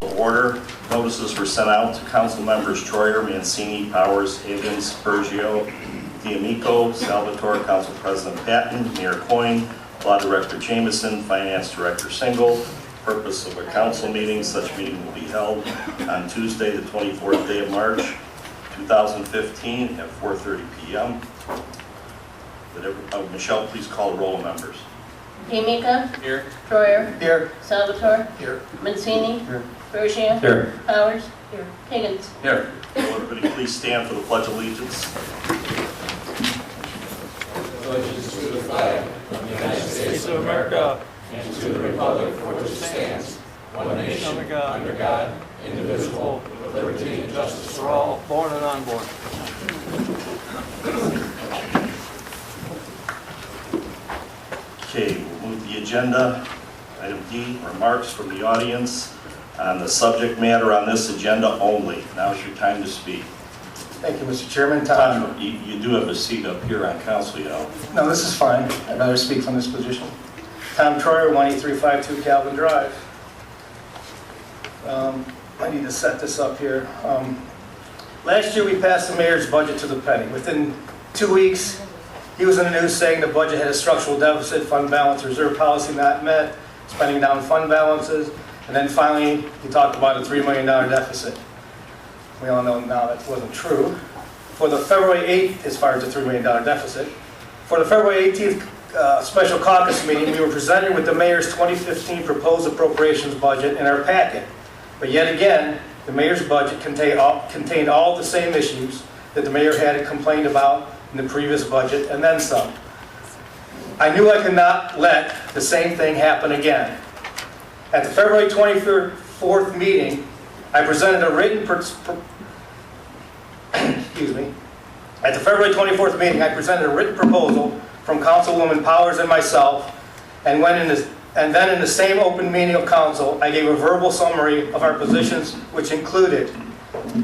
Order. Notices were sent out to council members Troyer, Mancini, Powers, Higgins, Bergio, D'Amico, Salvatore, Council President Patton, Mayor Coyne, Law Director Jameson, Finance Director Single. Purpose of a council meeting. Such meeting will be held on Tuesday, the 24th day of March, 2015 at 4:30 p.m. Michelle, please call the roll of members. D'Amico. Here. Troyer. Here. Salvatore. Here. Mancini. Here. Bergio. Here. Powers. Here. Higgins. Here. Will everybody please stand for the Pledge of Allegiance? Allegiance to the flag of the United States of America and to the republic for which it stands, one nation, under God, indivisible, with liberty and justice for all, born and unborn. Okay, we'll move the agenda. Item D, remarks from the audience on the subject matter on this agenda only. Now is your time to speak. Thank you, Mr. Chairman. Tom. Tom, you do have a seat up here on council, you know. No, this is fine. I'd rather speak from this position. Tom Troyer, 18352 Calvin Drive. I need to set this up here. Last year we passed the mayor's budget to the penny. Within 2 weeks, he was in the news saying the budget had a structural deficit, fund balance, reserve policy not met, spending down fund balances, and then finally he talked about a $3 million deficit. We all know now that wasn't true. For the February 8th, as far as the $3 million deficit, for the February 18th special caucus meeting, we were presented with the mayor's 2015 proposed appropriations budget in our packet. But yet again, the mayor's budget contained all the same issues that the mayor had complained about in the previous budget, and then some. I knew I could not let the same thing happen again. At the February 24th meeting, I presented a written At the February 24th meeting, I presented a written proposal from Councilwoman Powers and myself, and then in the same open meeting of council, I gave a verbal summary of our positions, which included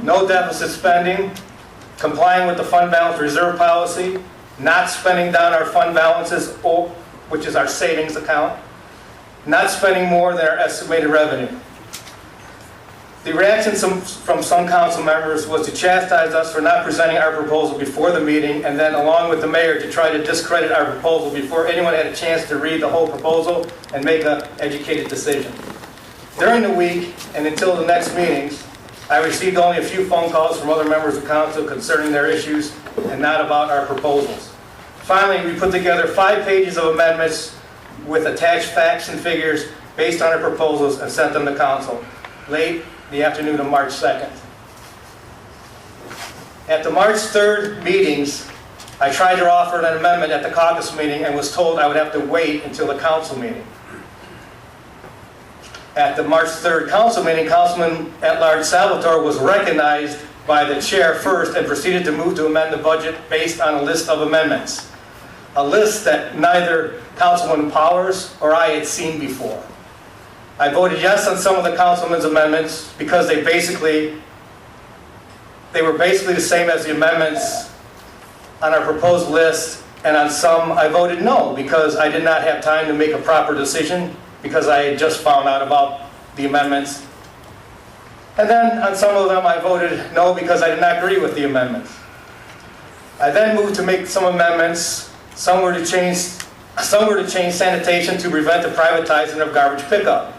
no deficit spending, complying with the fund balance reserve policy, not spending down our fund balances, which is our savings account, not spending more than our estimated revenue. The reaction from some council members was to chastise us for not presenting our proposal before the meeting, and then along with the mayor to try to discredit our proposal before anyone had a chance to read the whole proposal and make an educated decision. During the week and until the next meetings, I received only a few phone calls from other members of council concerning their issues and not about our proposals. Finally, we put together 5 pages of amendments with attached facts and figures based on our proposals and sent them to council late the afternoon of March 2nd. At the March 3rd meetings, I tried to offer an amendment at the caucus meeting and was told I would have to wait until the council meeting. At the March 3rd council meeting, Councilman at-large Salvatore was recognized by the chair first and proceeded to move to amend the budget based on a list of amendments. A list that neither Councilman Powers or I had seen before. I voted yes on some of the councilman's amendments because they were basically the same as the amendments on our proposed list, and on some I voted no because I did not have time to make a proper decision because I had just found out about the amendments. And then on some of them I voted no because I did not agree with the amendments. I then moved to make some amendments. Some were to change sanitation to prevent the privatizing of garbage pickup.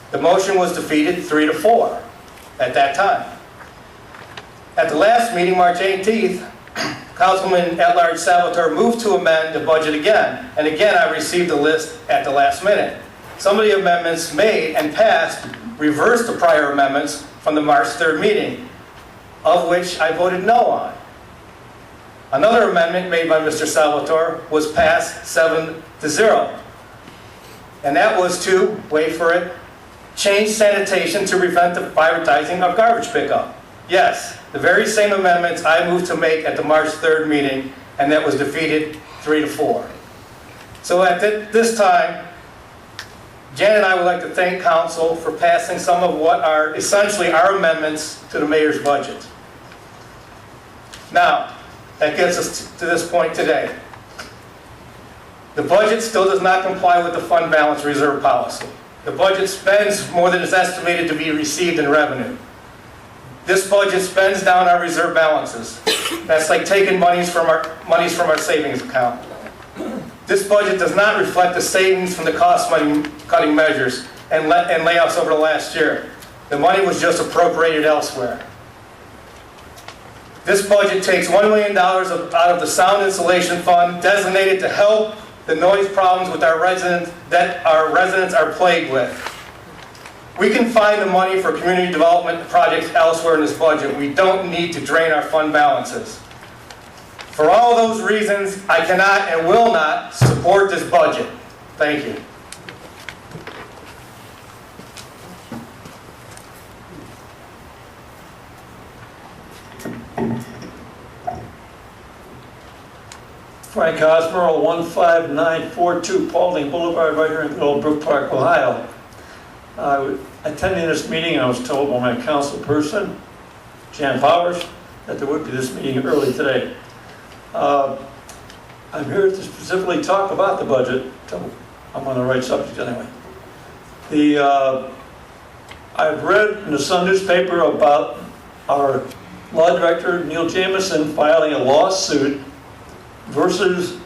The motion was defeated 3-4 at that time. At the last meeting, March 18th, Councilman at-large Salvatore moved to amend the budget again. And again, I received the list at the last minute. Some of the amendments made and passed reversed the prior amendments from the March 3rd meeting, of which I voted no on. Another amendment made by Mr. Salvatore was passed 7-0. And that was to, wait for it, change sanitation to prevent the privatizing of garbage pickup. Yes, the very same amendments I moved to make at the March 3rd meeting, and that was defeated 3-4. So at this time, Jan and I would like to thank council for passing some of what are essentially our amendments to the mayor's budget. Now, that gets us to this point today. The budget still does not comply with the fund balance reserve policy. The budget spends more than is estimated to be received in revenue. This budget spends down our reserve balances. That's like taking monies from our savings account. This budget does not reflect the savings from the cost-cutting measures and layoffs over the last year. The money was just appropriated elsewhere. This budget takes $1 million out of the sound insulation fund designated to help the noise problems with our residents that our residents are plagued with. We can find the money for community development projects elsewhere in this budget. We don't need to drain our fund balances. For all those reasons, I cannot and will not support this budget. Thank you. Frank Osborne, 15942 Paulding Boulevard, right here in Old Brook Park, Ohio. Attending this meeting, I was told by my council person, Jan Powers, that there would be this meeting early today. I'm here to specifically talk about the budget, so I'm on the right subject anyway. I've read in the Sun newspaper about our law director, Neil Jamison, filing a lawsuit versus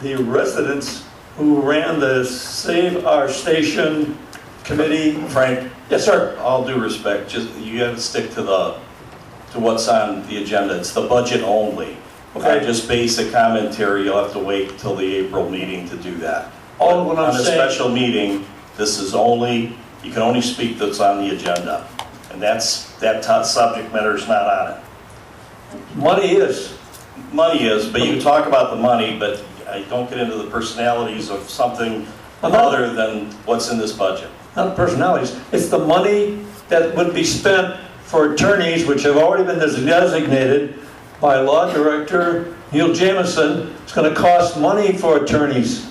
the residents who ran the Save Our Station committee. Frank, Yes, sir. all due respect, you got to stick to what's on the agenda. It's the budget only. Okay. Just basic commentary, you'll have to wait till the April meeting to do that. All what I'm On a saying, special meeting, this is only, you can only speak that's on the agenda. And that subject matter is not on it. money is. Money is, but you can talk about the money, but I don't get into the personalities of something I'm not- other than what's in this budget. Not personalities. It's the money that would be spent for attorneys, which have already been designated by Law Director Neil Jamison. It's going to cost money for attorneys.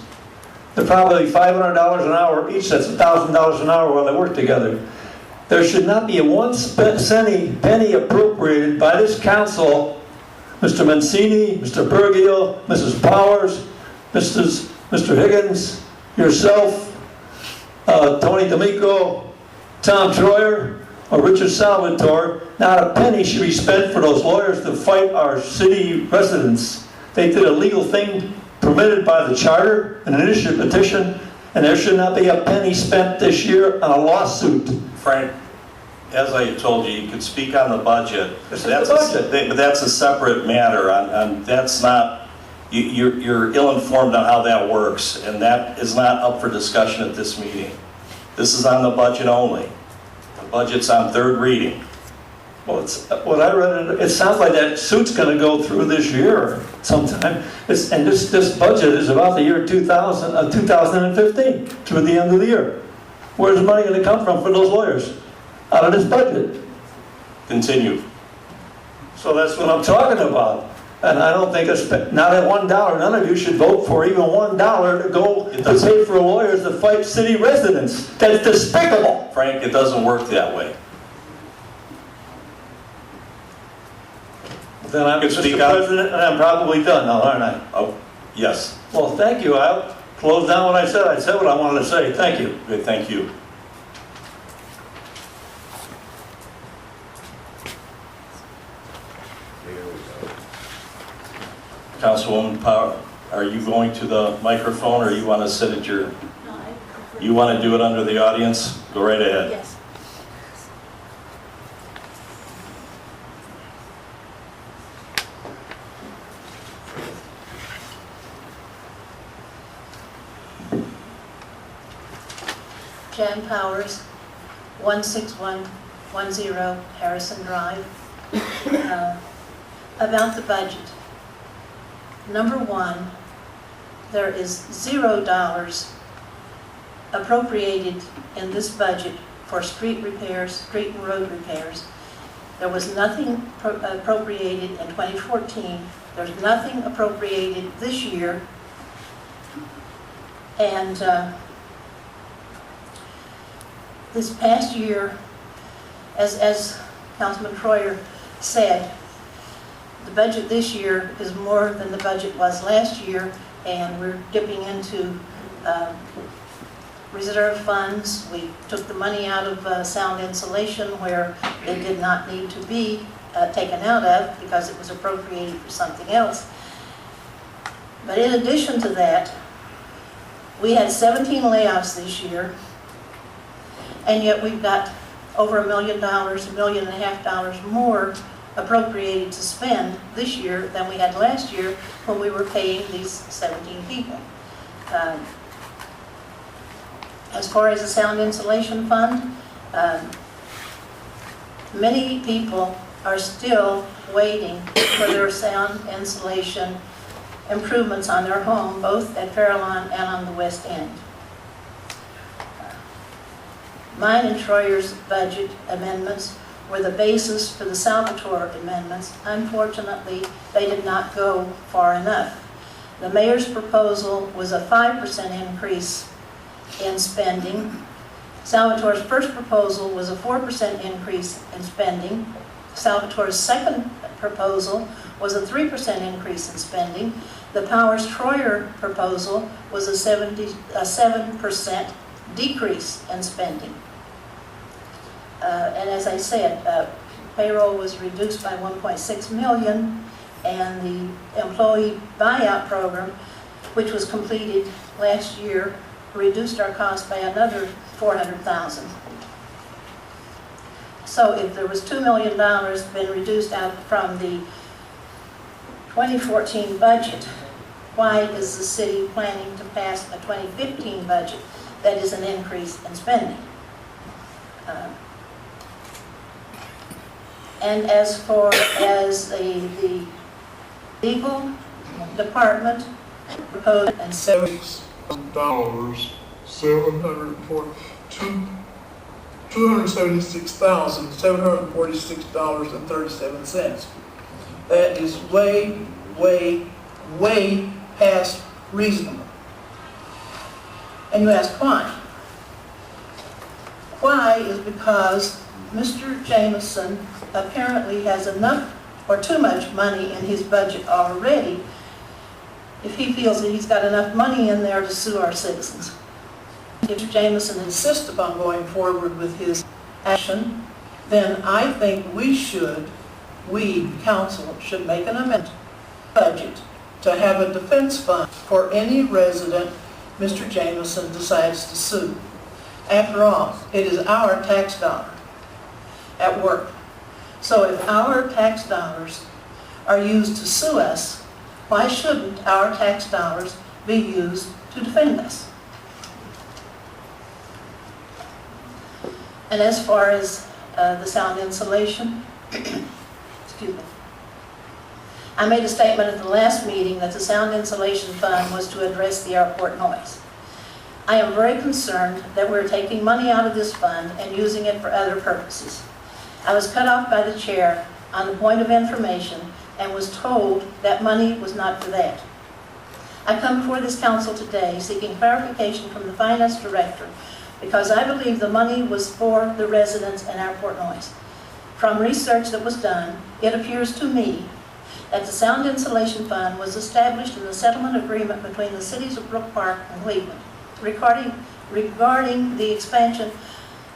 They're probably $500 an hour each. That's $1,000 an hour while they work together. There should not be a penny appropriated by this council. Mr. Mancini, Mr. Bergio, Mrs. Powers, Mr. Higgins, yourself, Tony D'Amico, Tom Troyer, or Richard Salvatore. Not a penny should be spent for those lawyers to fight our city residents. They did a legal thing permitted by the charter, an initiative petition, and there should not be a penny spent this year on a lawsuit. Frank, as I told you, you could speak on the budget. This is the budget. But that's a separate matter. That's not, you're ill-informed on how that works, and that is not up for discussion at this meeting. This is on the budget only. The budget's on third reading. Well, what I read, it sounds like that suit's going to go through this year sometime. And this budget is about the year 2015 through the end of the year. Where's the money going to come from for those lawyers? Out of this budget. Continue. So that's what I'm talking about. And I don't think not at $1. None of you should vote for even $1 to go to pay for lawyers to fight city residents. That's despicable. Frank, it doesn't work that way. Then I'm You can Mr. speak up. President, and I'm probably done now, aren't I? Oh, yes. Well, thank you. I'll close down what I said. I said what I wanted to say. Thank you. Good, thank you. Councilwoman Power, are you going to the microphone, or you want to sit at your, you want to do it under the audience? Go right ahead. Yes. Jan Powers, 16110 Harrison Drive. About the budget. Number one, there is $0 appropriated in this budget for street repairs, street and road repairs. There was nothing appropriated in 2014. There's nothing appropriated this year. And this past year, as Councilman Troyer said, the budget this year is more than the budget was last year, and we're dipping into reserve funds. We took the money out of sound insulation where it did not need to be taken out of because it was appropriated for something else. But in addition to that, we had 17 layoffs this year, and yet we've got over $1 million, $1.5 million more appropriated to spend this year than we had last year when we were paying these 17 people. As far as the sound insulation fund, many people are still waiting for their sound insulation improvements on their home, both at Farallon and on the West End. Mine and Troyer's budget amendments were the basis for the Salvatore amendments. Unfortunately, they did not go far enough. The mayor's proposal was a 5% increase in spending. Salvatore's first proposal was a 4% increase in spending. Salvatore's second proposal was a 3% increase in spending. The Powers-Troyer proposal was a 7% decrease in spending. And as I said, payroll was reduced by $1.6 million, and the employee buyout program, which was completed last year, reduced our cost by another $400,000. So if there was $2 million been reduced out from the 2014 budget, why is the city planning to pass a 2015 budget that is an increase in spending? And as far as the legal department proposed and $276,746.37. That is way, way, way past reasonable. And you ask why? Why is because Mr. Jameson apparently has enough or too much money in his budget already if he feels that he's got enough money in there to sue our citizens. If Mr. Jameson insists upon going forward with his action, then I think we, the council, should make an amendment to the budget to have a defense fund for any resident Mr. Jameson decides to sue. After all, it is our tax dollar at work. So if our tax dollars are used to sue us, why shouldn't our tax dollars be used to defend us? And as far as the sound insulation, excuse me, I made a statement at the last meeting that the sound insulation fund was to address the airport noise. I am very concerned that we're taking money out of this fund and using it for other purposes. I was cut off by the chair on the point of information and was told that money was not for that. I come before this council today seeking clarification from the finance director because I believe the money was for the residents and airport noise. From research that was done, it appears to me that the sound insulation fund was established in the settlement agreement between the cities of Brook Park and Cleveland regarding the expansion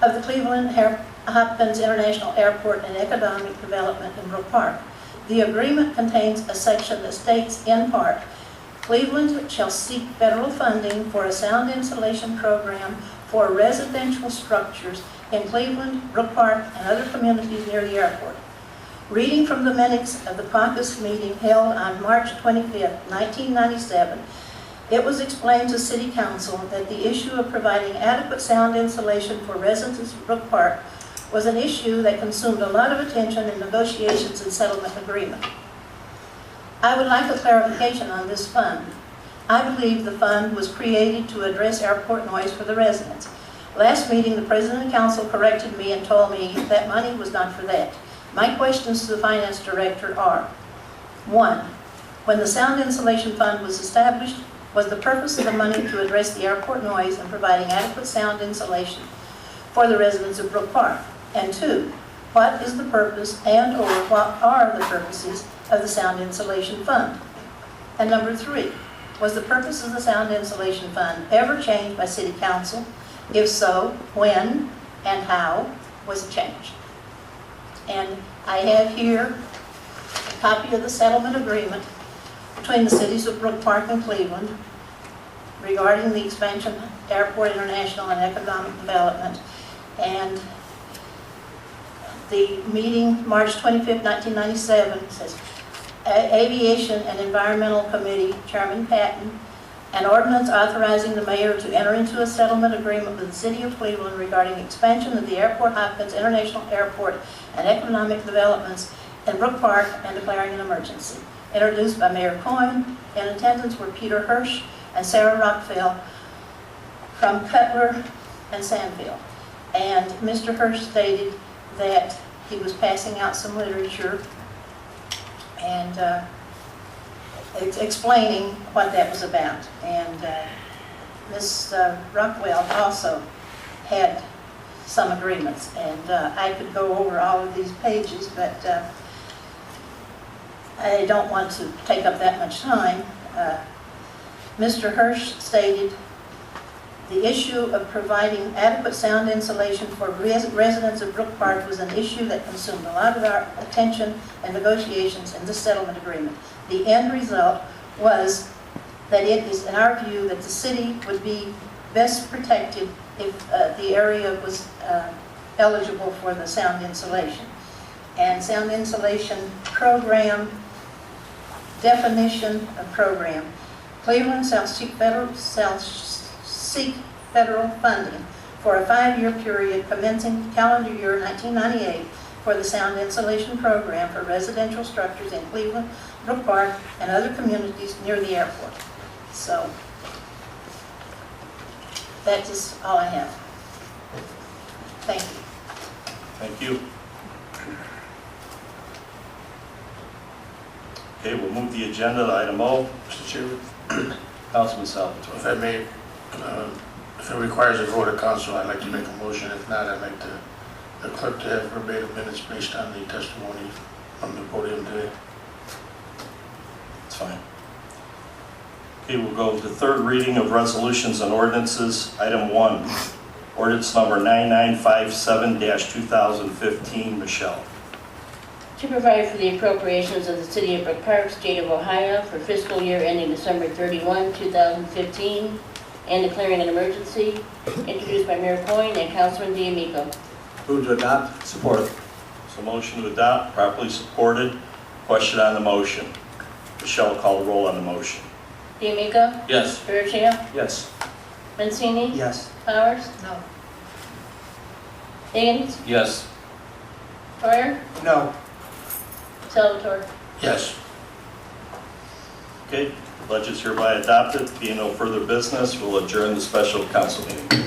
of the Cleveland Hopkins International Airport and economic development in Brook Park. The agreement contains a section that states, in part, Cleveland shall seek federal funding for a sound insulation program for residential structures in Cleveland, Brook Park, and other communities near the airport. Reading from the minutes of the caucus meeting held on March 25, 1997, it was explained to City Council that the issue of providing adequate sound insulation for residents of Brook Park was an issue that consumed a lot of attention in negotiations and settlement agreement. I would like a clarification on this fund. I believe the fund was created to address airport noise for the residents. Last meeting, the President of Council corrected me and told me that money was not for that. My questions to the Finance Director are, 1. When the Sound Insulation Fund was established, was the purpose of the money to address the airport noise and providing adequate sound insulation for the residents of Brook Park? And 2, what is the purpose and or what are the purposes of the Sound Insulation Fund? And number 3, was the purpose of the Sound Insulation Fund ever changed by City Council If so, when and how was it changed? And I have here a copy of the settlement agreement between the cities of Brook Park and Cleveland regarding the expansion, airport, international, and economic development. And the meeting, March 25th, 1997, says, Aviation and Environmental Committee, Chairman Patton, an ordinance authorizing the mayor to enter into a settlement agreement with the city of Cleveland regarding expansion of the Airport Hopkins International Airport and economic developments in Brook Park and declaring an emergency. Introduced by Mayor Coyne. In attendance were Peter Hirsch and Sarah Rockfell from Cutler and Sandville. And Mr. Hirsch stated that he was passing out some literature and explaining what that was about. And Ms. Rockwell also had some agreements. And I could go over all of these pages, but I don't want to take up that much time. Mr. Hirsch stated, the issue of providing adequate sound insulation for residents of Brook Park was an issue that consumed a lot of our attention and negotiations in the settlement agreement. The end result was that it is in our view that the city would be best protected if the area was eligible for the sound insulation. And sound insulation program, definition of program. Cleveland shall seek federal funding for a 5-year period commencing calendar year 1998 for the sound insulation program for residential structures in Cleveland, Brook Park, and other communities near the airport. So that is all I have. Thank you. Thank you. Okay, we'll move the agenda to item O. Mr. Chairman, Councilman if Salvatore. I may, if it requires a vote of council, I'd like to make a motion. If not, I'd like the clerk to have verbatim minutes based on the testimony from the podium today. It's fine. Okay, we'll go to the third reading of resolutions and ordinances. Item 1, ordinance number 9957-2015. Michelle. To provide for the appropriations of the City of Brook Park, State of Ohio for fiscal year ending December 31, 2015, and declaring an emergency, introduced by Mayor Coyne and Councilman D'Amico. Move to adopt. Support. So motion to adopt, properly supported. Question on the motion. Michelle, call the roll on the motion. D'Amico? Yes. Vergio? Yes. Mancini? Yes. Powers? No. Higgins? Yes. Troyer? No. Salvatore? Yes. Okay, the budget's hereby adopted. Being no further business, we'll adjourn the special council meeting.